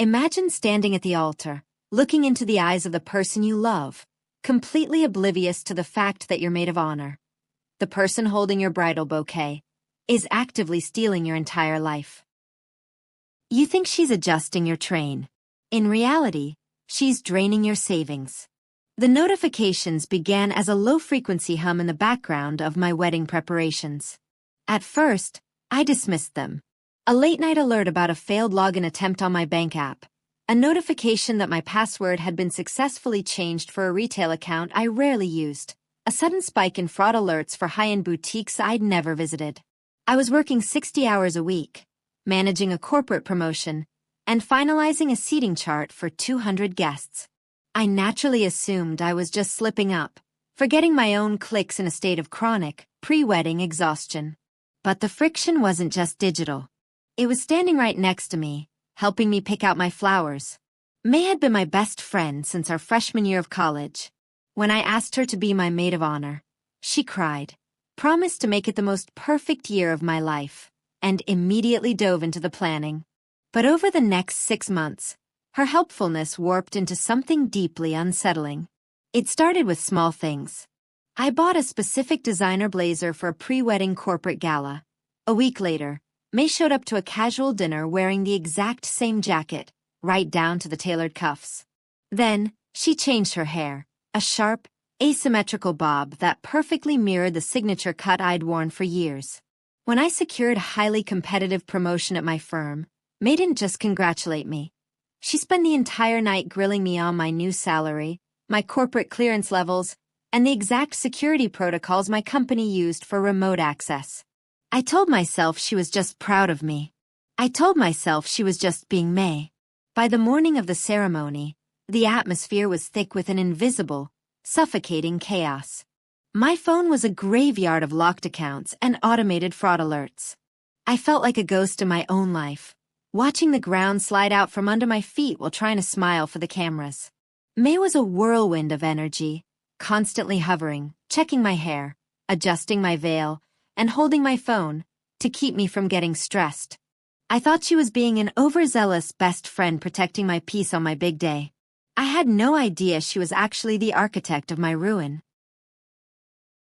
Imagine standing at the altar, looking into the eyes of the person you love, completely oblivious to the fact that you're maid of honor. The person holding your bridal bouquet is actively stealing your entire life. You think she's adjusting your train. In reality, she's draining your savings. The notifications began as a low-frequency hum in the background of my wedding preparations. At first, I dismissed them. A late-night alert about a failed login attempt on my bank app. A notification that my password had been successfully changed for a retail account I rarely used. A sudden spike in fraud alerts for high-end boutiques I'd never visited. I was working 60 hours a week, managing a corporate promotion, and finalizing a seating chart for 200 guests. I naturally assumed I was just slipping up, forgetting my own clicks in a state of chronic, pre-wedding exhaustion. But the friction wasn't just digital. It was standing right next to me, helping me pick out my flowers. May had been my best friend since our freshman year of college. When I asked her to be my maid of honor, she cried, promised to make it the most perfect year of my life, and immediately dove into the planning. But over the next 6 months, her helpfulness warped into something deeply unsettling. It started with small things. I bought a specific designer blazer for a pre-wedding corporate gala. A week later, May showed up to a casual dinner wearing the exact same jacket, right down to the tailored cuffs. Then, she changed her hair, a sharp, asymmetrical bob that perfectly mirrored the signature cut I'd worn for years. When I secured a highly competitive promotion at my firm, May didn't just congratulate me. She spent the entire night grilling me on my new salary, my corporate clearance levels, and the exact security protocols my company used for remote access. I told myself she was just proud of me. I told myself she was just being May. By the morning of the ceremony, the atmosphere was thick with an invisible, suffocating chaos. My phone was a graveyard of locked accounts and automated fraud alerts. I felt like a ghost in my own life, watching the ground slide out from under my feet while trying to smile for the cameras. May was a whirlwind of energy, constantly hovering, checking my hair, adjusting my veil, and holding my phone to keep me from getting stressed. I thought she was being an overzealous best friend protecting my peace on my big day. I had no idea she was actually the architect of my ruin.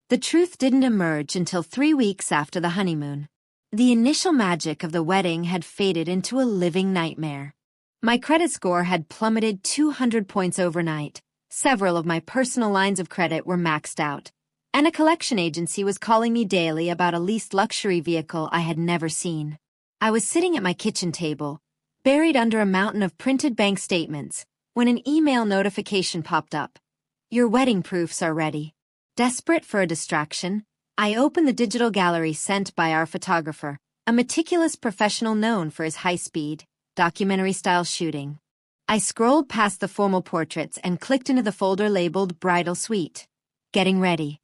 The truth didn't emerge until 3 weeks after the honeymoon. The initial magic of the wedding had faded into a living nightmare. My credit score had plummeted 200 points overnight. Several of my personal lines of credit were maxed out, and a collection agency was calling me daily about a leased luxury vehicle I had never seen. I was sitting at my kitchen table, buried under a mountain of printed bank statements, when an email notification popped up. Your wedding proofs are ready. Desperate for a distraction, I opened the digital gallery sent by our photographer, a meticulous professional known for his high-speed, documentary-style shooting. I scrolled past the formal portraits and clicked into the folder labeled Bridal Suite. Getting ready.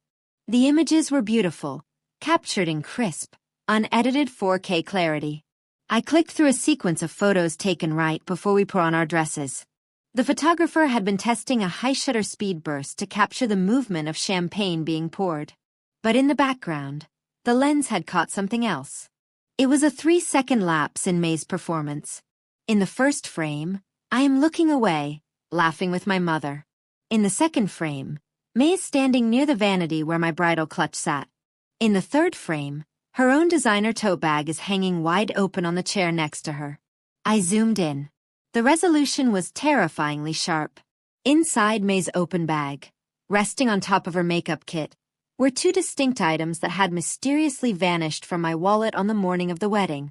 The images were beautiful, captured in crisp, unedited 4K clarity. I clicked through a sequence of photos taken right before we put on our dresses. The photographer had been testing a high shutter speed burst to capture the movement of champagne being poured. But in the background, the lens had caught something else. It was a 3-second lapse in May's performance. In the first frame, I am looking away, laughing with my mother. In the second frame, May is standing near the vanity where my bridal clutch sat. In the third frame, her own designer tote bag is hanging wide open on the chair next to her. I zoomed in. The resolution was terrifyingly sharp. Inside May's open bag, resting on top of her makeup kit, were 2 distinct items that had mysteriously vanished from my wallet on the morning of the wedding: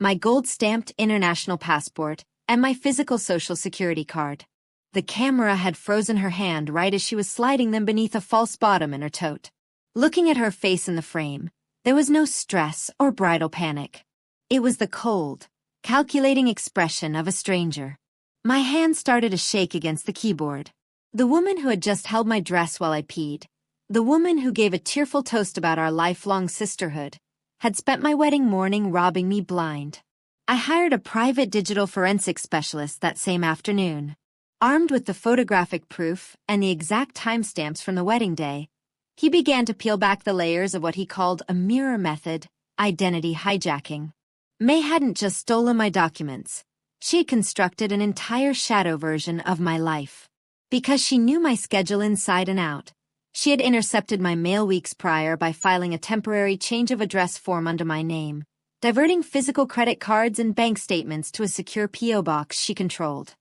my gold-stamped international passport and my physical social security card. The camera had frozen her hand right as she was sliding them beneath a false bottom in her tote. Looking at her face in the frame, there was no stress or bridal panic. It was the cold, calculating expression of a stranger. My hand started to shake against the keyboard. The woman who had just held my dress while I peed, the woman who gave a tearful toast about our lifelong sisterhood, had spent my wedding morning robbing me blind. I hired a private digital forensics specialist that same afternoon. Armed with the photographic proof and the exact timestamps from the wedding day, he began to peel back the layers of what he called a mirror method, identity hijacking. May hadn't just stolen my documents. She had constructed an entire shadow version of my life. Because she knew my schedule inside and out, she had intercepted my mail weeks prior by filing a temporary change of address form under my name, diverting physical credit cards and bank statements to a secure P.O. box she controlled.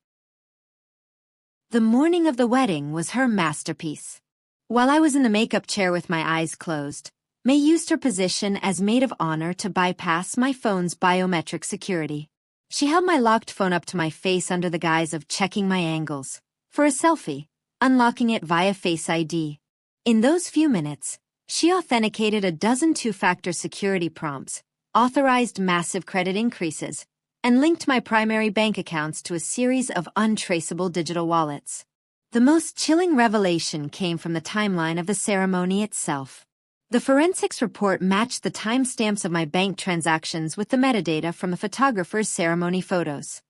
The morning of the wedding was her masterpiece. While I was in the makeup chair with my eyes closed, May used her position as maid of honor to bypass my phone's biometric security. She held my locked phone up to my face under the guise of checking my angles for a selfie, unlocking it via Face ID. In those few minutes, she authenticated a dozen two-factor security prompts, authorized massive credit increases, and linked my primary bank accounts to a series of untraceable digital wallets. The most chilling revelation came from the timeline of the ceremony itself. The forensics report matched the timestamps of my bank transactions with the metadata from the photographer's ceremony photos.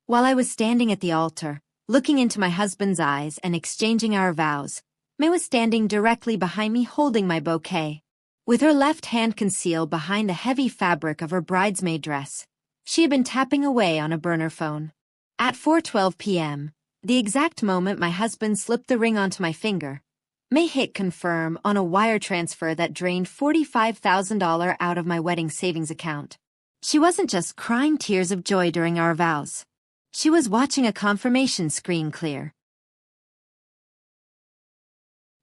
While I was standing at the altar, looking into my husband's eyes and exchanging our vows, May was standing directly behind me holding my bouquet. With her left hand concealed behind the heavy fabric of her bridesmaid dress, she had been tapping away on a burner phone. At 4:12 p.m., the exact moment my husband slipped the ring onto my finger, May hit confirm on a wire transfer that drained $45,000 out of my wedding savings account. She wasn't just crying tears of joy during our vows. She was watching a confirmation screen clear.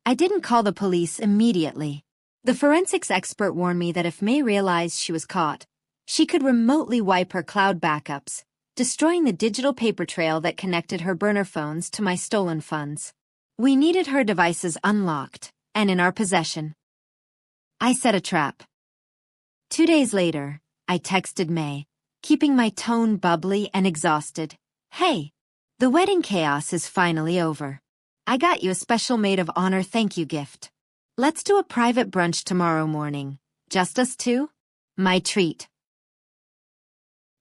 I didn't call the police immediately. The forensics expert warned me that if May realized she was caught, she could remotely wipe her cloud backups, destroying the digital paper trail that connected her burner phones to my stolen funds. We needed her devices unlocked and in our possession. I set a trap. 2 days later, I texted May, keeping my tone bubbly and exhausted. Hey, the wedding chaos is finally over. I got you a special Maid of Honor thank you gift. Let's do a private brunch tomorrow morning. Just us two? My treat.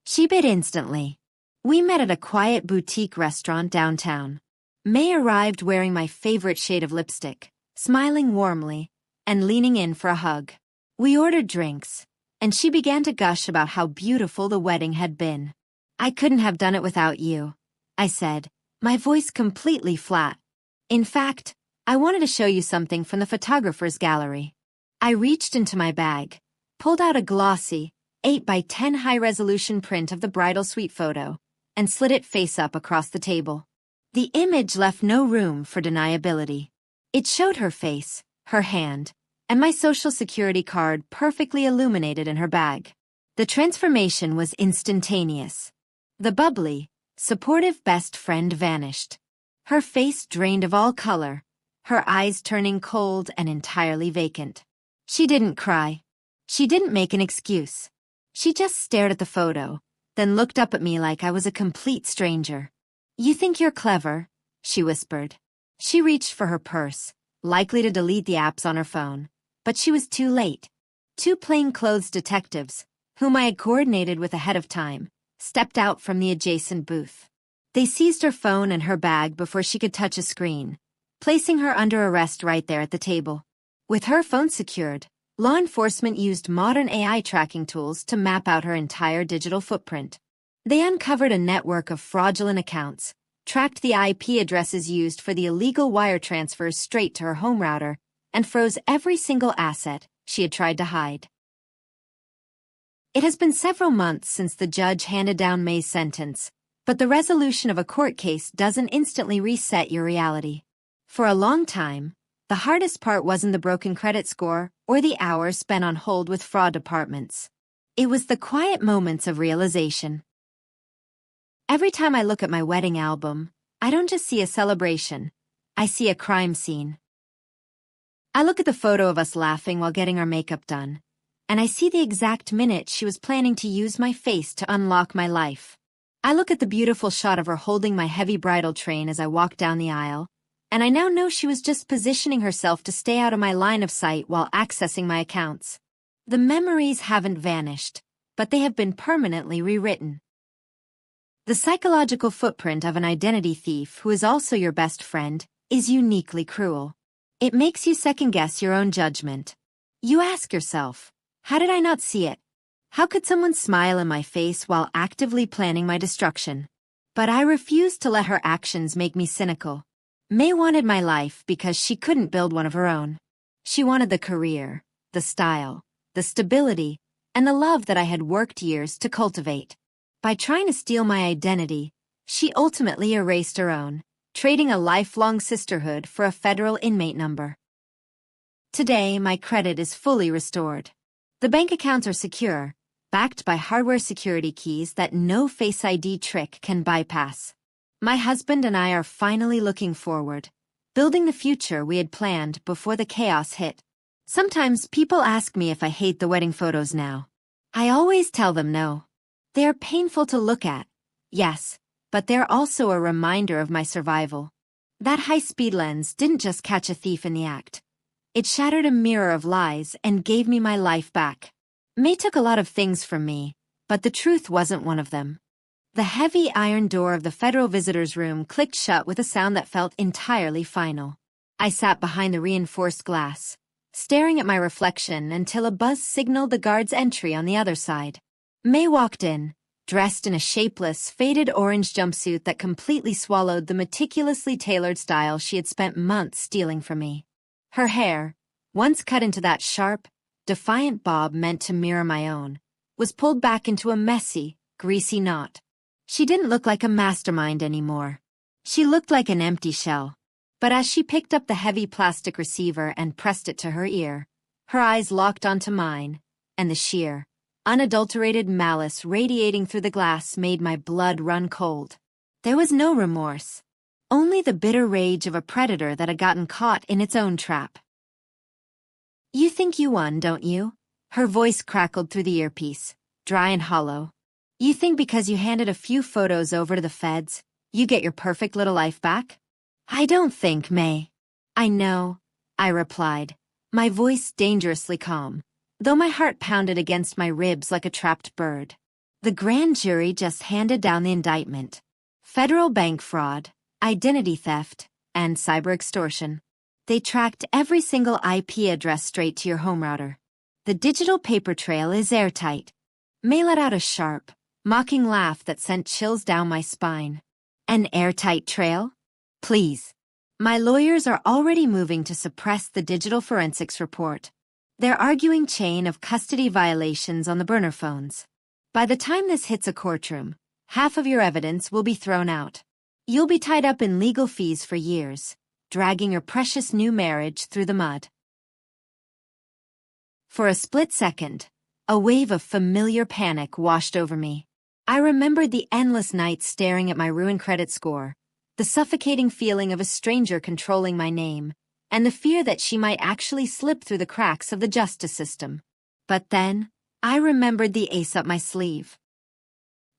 She bid instantly. We met at a quiet boutique restaurant downtown. May arrived wearing my favorite shade of lipstick, smiling warmly, and leaning in for a hug. We ordered drinks, and she began to gush about how beautiful the wedding had been. I couldn't have done it without you, I said, my voice completely flat. In fact, I wanted to show you something from the photographer's gallery. I reached into my bag, pulled out a glossy, 8x10 high-resolution print of the bridal suite photo, and slid it face up across the table. The image left no room for deniability. It showed her face, her hand, and my social security card perfectly illuminated in her bag. The transformation was instantaneous. The bubbly, supportive best friend vanished. Her face drained of all color, her eyes turning cold and entirely vacant. She didn't cry. She didn't make an excuse. She just stared at the photo, then looked up at me like I was a complete stranger. You think you're clever, she whispered. She reached for her purse, likely to delete the apps on her phone, but she was too late. 2 plainclothes detectives, whom I had coordinated with ahead of time, stepped out from the adjacent booth. They seized her phone and her bag before she could touch a screen, placing her under arrest right there at the table. With her phone secured, law enforcement used modern AI tracking tools to map out her entire digital footprint. They uncovered a network of fraudulent accounts, tracked the IP addresses used for the illegal wire transfers straight to her home router, and froze every single asset she had tried to hide. It has been several months since the judge handed down May's sentence, but the resolution of a court case doesn't instantly reset your reality. For a long time, the hardest part wasn't the broken credit score or the hours spent on hold with fraud departments. It was the quiet moments of realization. Every time I look at my wedding album, I don't just see a celebration, I see a crime scene. I look at the photo of us laughing while getting our makeup done, and I see the exact minute she was planning to use my face to unlock my life. I look at the beautiful shot of her holding my heavy bridal train as I walk down the aisle, and I now know she was just positioning herself to stay out of my line of sight while accessing my accounts. The memories haven't vanished, but they have been permanently rewritten. The psychological footprint of an identity thief who is also your best friend is uniquely cruel. It makes you second-guess your own judgment. You ask yourself, how did I not see it? How could someone smile in my face while actively planning my destruction? But I refused to let her actions make me cynical. May wanted my life because she couldn't build one of her own. She wanted the career, the style, the stability, and the love that I had worked years to cultivate. By trying to steal my identity, she ultimately erased her own, trading a lifelong sisterhood for a federal inmate number. Today, my credit is fully restored. The bank accounts are secure, backed by hardware security keys that no Face ID trick can bypass. My husband and I are finally looking forward, building the future we had planned before the chaos hit. Sometimes people ask me if I hate the wedding photos now. I always tell them no. They are painful to look at, yes, but they're also a reminder of my survival. That high-speed lens didn't just catch a thief in the act. It shattered a mirror of lies and gave me my life back. May took a lot of things from me, but the truth wasn't one of them. The heavy iron door of the federal visitors' room clicked shut with a sound that felt entirely final. I sat behind the reinforced glass, staring at my reflection until a buzz signaled the guard's entry on the other side. May walked in, dressed in a shapeless, faded orange jumpsuit that completely swallowed the meticulously tailored style she had spent months stealing from me. Her hair, once cut into that sharp, defiant bob meant to mirror my own, was pulled back into a messy, greasy knot. She didn't look like a mastermind anymore. She looked like an empty shell. But as she picked up the heavy plastic receiver and pressed it to her ear, her eyes locked onto mine, and the sheer, unadulterated malice radiating through the glass made my blood run cold. There was no remorse, only the bitter rage of a predator that had gotten caught in its own trap. You think you won, don't you? Her voice crackled through the earpiece, dry and hollow. You think because you handed a few photos over to the feds, you get your perfect little life back? I don't think, May. I know, I replied, my voice dangerously calm, though my heart pounded against my ribs like a trapped bird. The grand jury just handed down the indictment. Federal bank fraud, identity theft, and cyber extortion. They tracked every single IP address straight to your home router. The digital paper trail is airtight. May let out a sharp, mocking laugh that sent chills down my spine. An airtight trail? Please. My lawyers are already moving to suppress the digital forensics report. They're arguing chain of custody violations on the burner phones. By the time this hits a courtroom, half of your evidence will be thrown out. You'll be tied up in legal fees for years, dragging your precious new marriage through the mud. For a split second, a wave of familiar panic washed over me. I remembered the endless nights staring at my ruined credit score, the suffocating feeling of a stranger controlling my name, and the fear that she might actually slip through the cracks of the justice system. But then, I remembered the ace up my sleeve.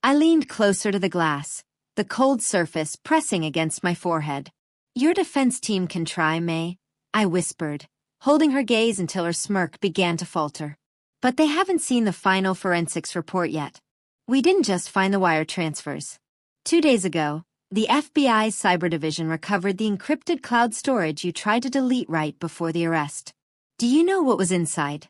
I leaned closer to the glass, the cold surface pressing against my forehead. Your defense team can try, May, I whispered, holding her gaze until her smirk began to falter. But they haven't seen the final forensics report yet. We didn't just find the wire transfers. 2 days ago, the FBI's cyber division recovered the encrypted cloud storage you tried to delete right before the arrest. Do you know what was inside?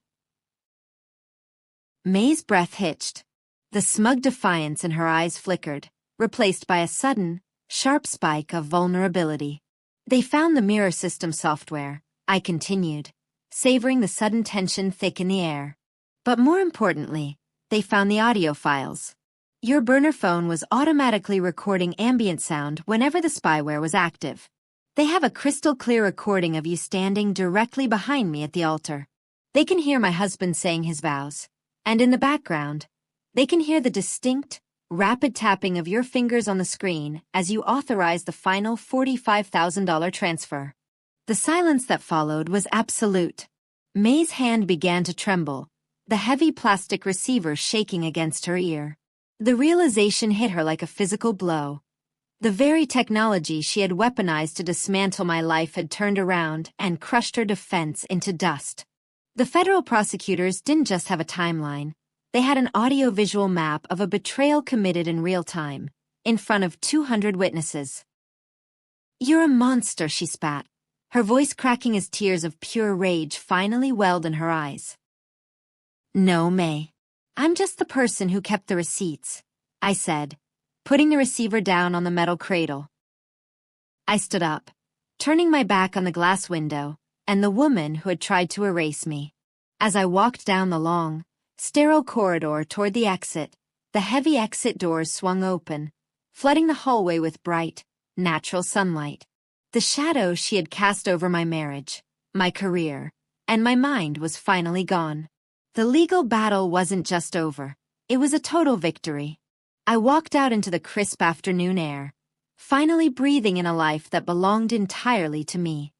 May's breath hitched. The smug defiance in her eyes flickered, replaced by a sudden, sharp spike of vulnerability. They found the mirror system software, I continued, savoring the sudden tension thick in the air. But more importantly, they found the audio files. Your burner phone was automatically recording ambient sound whenever the spyware was active. They have a crystal clear recording of you standing directly behind me at the altar. They can hear my husband saying his vows, and in the background, they can hear the distinct, rapid tapping of your fingers on the screen as you authorize the final $45,000 transfer. The silence that followed was absolute. May's hand began to tremble, the heavy plastic receiver shaking against her ear. The realization hit her like a physical blow. The very technology she had weaponized to dismantle my life had turned around and crushed her defense into dust. The federal prosecutors didn't just have a timeline. They had an audio-visual map of a betrayal committed in real time, in front of 200 witnesses. You're a monster, she spat, her voice cracking as tears of pure rage finally welled in her eyes. "No, May. I'm just the person who kept the receipts," I said, putting the receiver down on the metal cradle. I stood up, turning my back on the glass window and the woman who had tried to erase me. As I walked down the long, sterile corridor toward the exit, the heavy exit doors swung open, flooding the hallway with bright, natural sunlight. The shadow she had cast over my marriage, my career, and my mind was finally gone. The legal battle wasn't just over. It was a total victory. I walked out into the crisp afternoon air, finally breathing in a life that belonged entirely to me.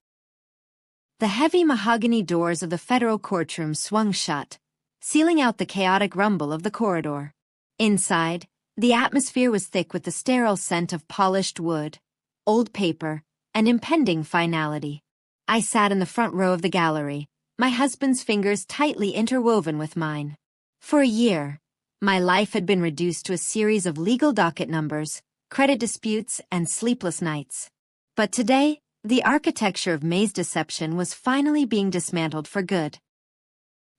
The heavy mahogany doors of the federal courtroom swung shut, sealing out the chaotic rumble of the corridor. Inside, the atmosphere was thick with the sterile scent of polished wood, old paper, and impending finality. I sat in the front row of the gallery, my husband's fingers tightly interwoven with mine. For a year, my life had been reduced to a series of legal docket numbers, credit disputes, and sleepless nights. But today, the architecture of May's deception was finally being dismantled for good.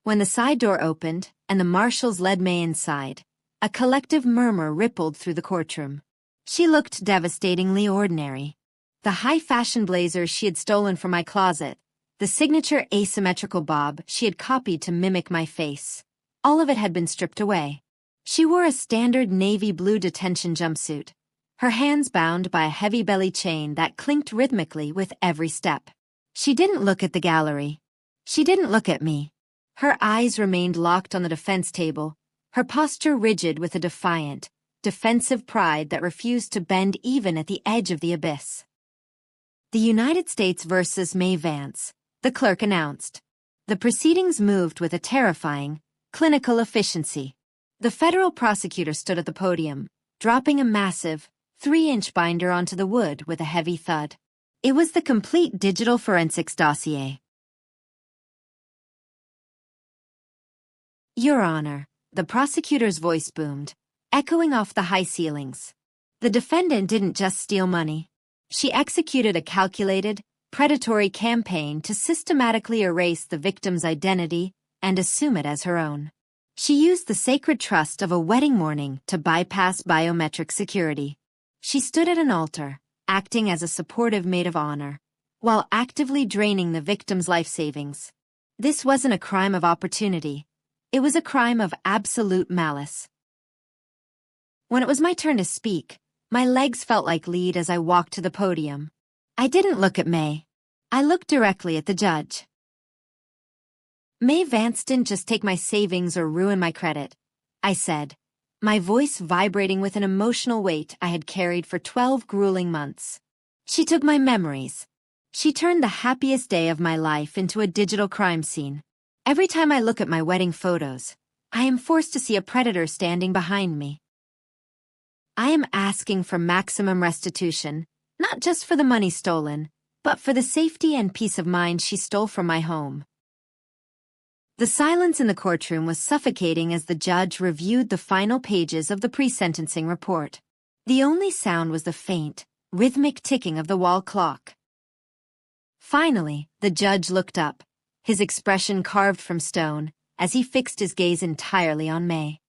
When the side door opened and the marshals led May inside, a collective murmur rippled through the courtroom. She looked devastatingly ordinary. The high-fashion blazer she had stolen from my closet, the signature asymmetrical bob she had copied to mimic my face, all of it had been stripped away. She wore a standard navy blue detention jumpsuit, her hands bound by a heavy belly chain that clinked rhythmically with every step. She didn't look at the gallery. She didn't look at me. Her eyes remained locked on the defense table, her posture rigid with a defiant, defensive pride that refused to bend even at the edge of the abyss. "The United States versus May Vance," the clerk announced. The proceedings moved with a terrifying, clinical efficiency. The federal prosecutor stood at the podium, dropping a massive, 3-inch binder onto the wood with a heavy thud. It was the complete digital forensics dossier. "Your Honor," the prosecutor's voice boomed, echoing off the high ceilings. "The defendant didn't just steal money. She executed a calculated, predatory campaign to systematically erase the victim's identity and assume it as her own. She used the sacred trust of a wedding morning to bypass biometric security. She stood at an altar, acting as a supportive maid of honor, while actively draining the victim's life savings. This wasn't a crime of opportunity. It was a crime of absolute malice." When it was my turn to speak, my legs felt like lead as I walked to the podium. I didn't look at May. I looked directly at the judge. "May Vance didn't just take my savings or ruin my credit," I said, my voice vibrating with an emotional weight I had carried for 12 grueling months. "She took my memories. She turned the happiest day of my life into a digital crime scene. Every time I look at my wedding photos, I am forced to see a predator standing behind me. I am asking for maximum restitution, not just for the money stolen, but for the safety and peace of mind she stole from my home." The silence in the courtroom was suffocating as the judge reviewed the final pages of the pre-sentencing report. The only sound was the faint, rhythmic ticking of the wall clock. Finally, the judge looked up, his expression carved from stone, as he fixed his gaze entirely on May.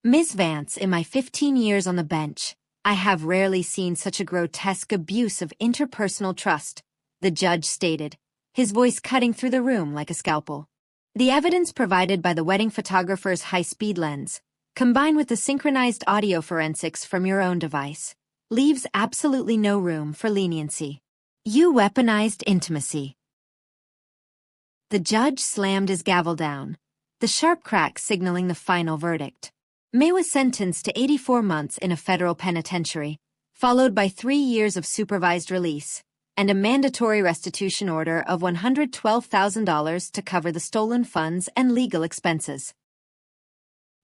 "Ms. Vance, in my 15 years on the bench, I have rarely seen such a grotesque abuse of interpersonal trust," the judge stated, his voice cutting through the room like a scalpel. "The evidence provided by the wedding photographer's high-speed lens, combined with the synchronized audio forensics from your own device, leaves absolutely no room for leniency. You weaponized intimacy." The judge slammed his gavel down, the sharp crack signaling the final verdict. May was sentenced to 84 months in a federal penitentiary, followed by 3 years of supervised release, and a mandatory restitution order of $112,000 to cover the stolen funds and legal expenses.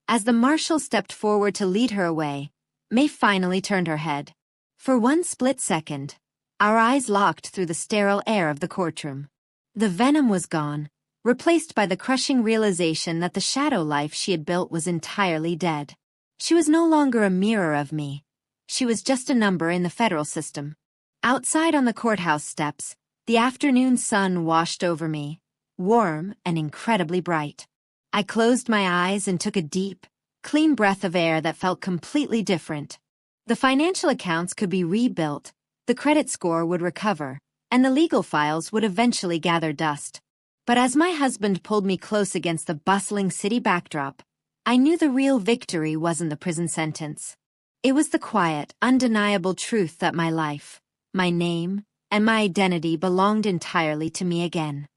As the marshal stepped forward to lead her away, May finally turned her head. For one split second, our eyes locked through the sterile air of the courtroom. The venom was gone, replaced by the crushing realization that the shadow life she had built was entirely dead. She was no longer a mirror of me. She was just a number in the federal system. Outside on the courthouse steps, The afternoon sun washed over me, warm and incredibly bright. I closed my eyes and took a deep, clean breath of air that felt completely different. The financial accounts could be rebuilt, the credit score would recover, and the legal files would eventually gather dust. But as my husband pulled me close against the bustling city backdrop, I knew the real victory wasn't the prison sentence. It was the quiet, undeniable truth that my life, my name, and my identity belonged entirely to me again.